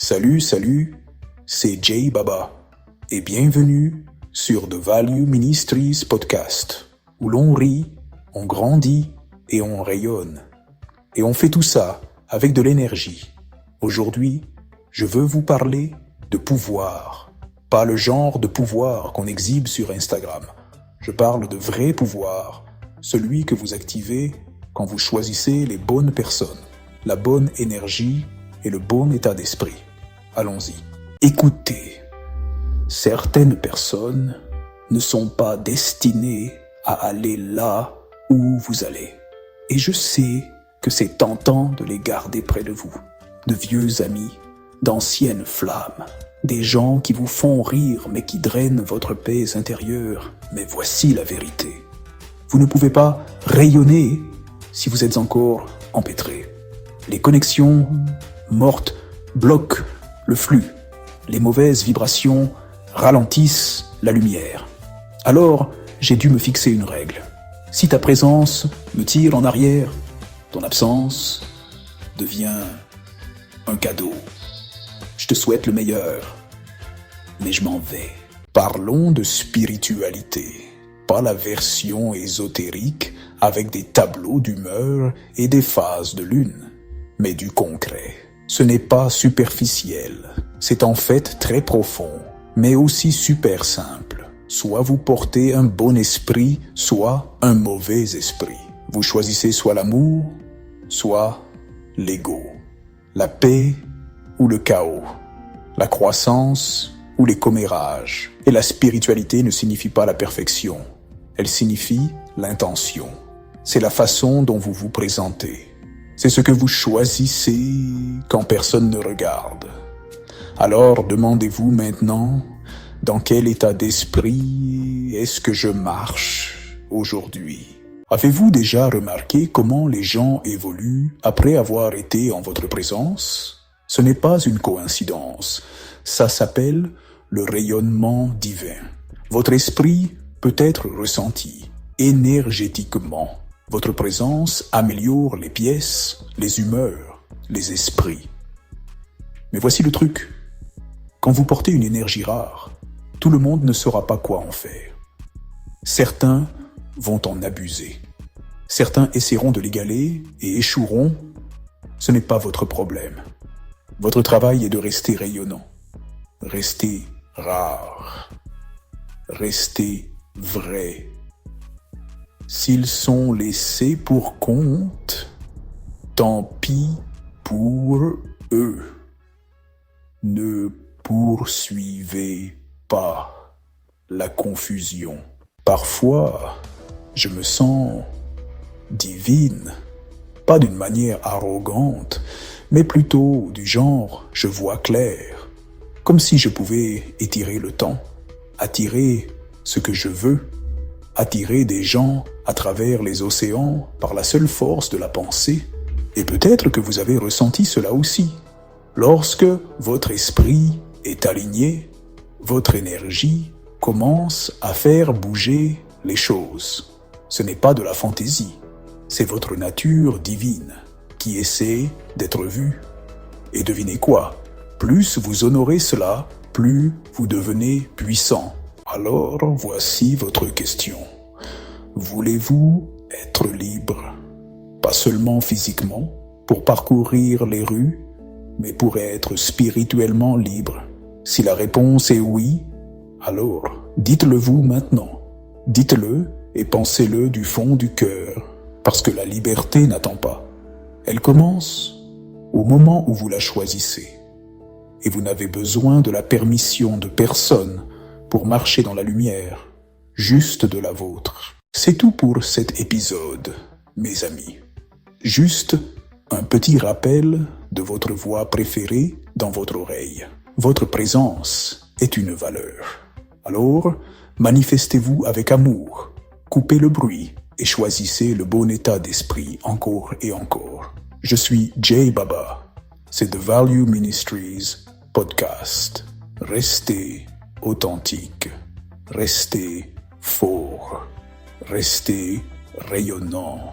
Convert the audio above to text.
Salut, c'est Jay Baba et bienvenue sur The Value Ministries Podcast, où l'on rit, on grandit et on rayonne. Et on fait tout ça avec de l'énergie. Aujourd'hui, je veux vous parler de pouvoir. Pas le genre de pouvoir qu'on exhibe sur Instagram. Je parle de vrai pouvoir, celui que vous activez quand vous choisissez les bonnes personnes, la bonne énergie et le bon état d'esprit. Allons-y. Écoutez, certaines personnes ne sont pas destinées à aller là où vous allez. Et je sais que c'est tentant de les garder près de vous. De vieux amis, d'anciennes flammes, des gens qui vous font rire mais qui drainent votre paix intérieure. Mais voici la vérité. Vous ne pouvez pas rayonner si vous êtes encore empêtré. Les connexions mortes bloquent le flux. Les mauvaises vibrations ralentissent la lumière. Alors, j'ai dû me fixer une règle. Si ta présence me tire en arrière, ton absence devient un cadeau. Je te souhaite le meilleur, mais je m'en vais. Parlons de spiritualité, pas la version ésotérique avec des tableaux d'humeur et des phases de lune, mais du concret. Ce n'est pas superficiel, c'est en fait très profond, mais aussi super simple. Soit vous portez un bon esprit, soit un mauvais esprit. Vous choisissez soit l'amour, soit l'ego, la paix ou le chaos, la croissance ou les commérages. Et la spiritualité ne signifie pas la perfection, elle signifie l'intention. C'est la façon dont vous vous présentez. C'est ce que vous choisissez quand personne ne regarde. Alors demandez-vous maintenant, dans quel état d'esprit est-ce que je marche aujourd'hui? Avez-vous déjà remarqué comment les gens évoluent après avoir été en votre présence? Ce n'est pas une coïncidence. Ça s'appelle le rayonnement divin. Votre esprit peut être ressenti énergétiquement. Votre présence améliore les pièces, les humeurs, les esprits. Mais voici le truc. Quand vous portez une énergie rare, tout le monde ne saura pas quoi en faire. Certains vont en abuser. Certains essaieront de l'égaler et échoueront. Ce n'est pas votre problème. Votre travail est de rester rayonnant. Rester rare. Rester vrai. S'ils sont laissés pour compte, tant pis pour eux. Ne poursuivez pas la confusion. Parfois, je me sens divine, pas d'une manière arrogante, mais plutôt du genre je vois clair, comme si je pouvais étirer le temps, attirer ce que je veux, attirer des gens à travers les océans par la seule force de la pensée. Et peut-être que vous avez ressenti cela aussi. Lorsque votre esprit est aligné, votre énergie commence à faire bouger les choses. Ce n'est pas de la fantaisie, c'est votre nature divine qui essaie d'être vue. Et devinez quoi? Plus vous honorez cela, plus vous devenez puissant. Alors, voici votre question. Voulez-vous être libre? Pas seulement physiquement, pour parcourir les rues, mais pour être spirituellement libre. Si la réponse est oui, alors dites-le vous maintenant. Dites-le et pensez-le du fond du cœur, parce que la liberté n'attend pas. Elle commence au moment où vous la choisissez. Et vous n'avez besoin de la permission de personne pour marcher dans la lumière, juste de la vôtre. C'est tout pour cet épisode, mes amis. Juste un petit rappel de votre voix préférée dans votre oreille. Votre présence est une valeur. Alors, manifestez-vous avec amour, coupez le bruit et choisissez le bon état d'esprit encore et encore. Je suis Jay Baba. C'est The Value Ministries Podcast. Restez authentique, restez fort, restez rayonnant.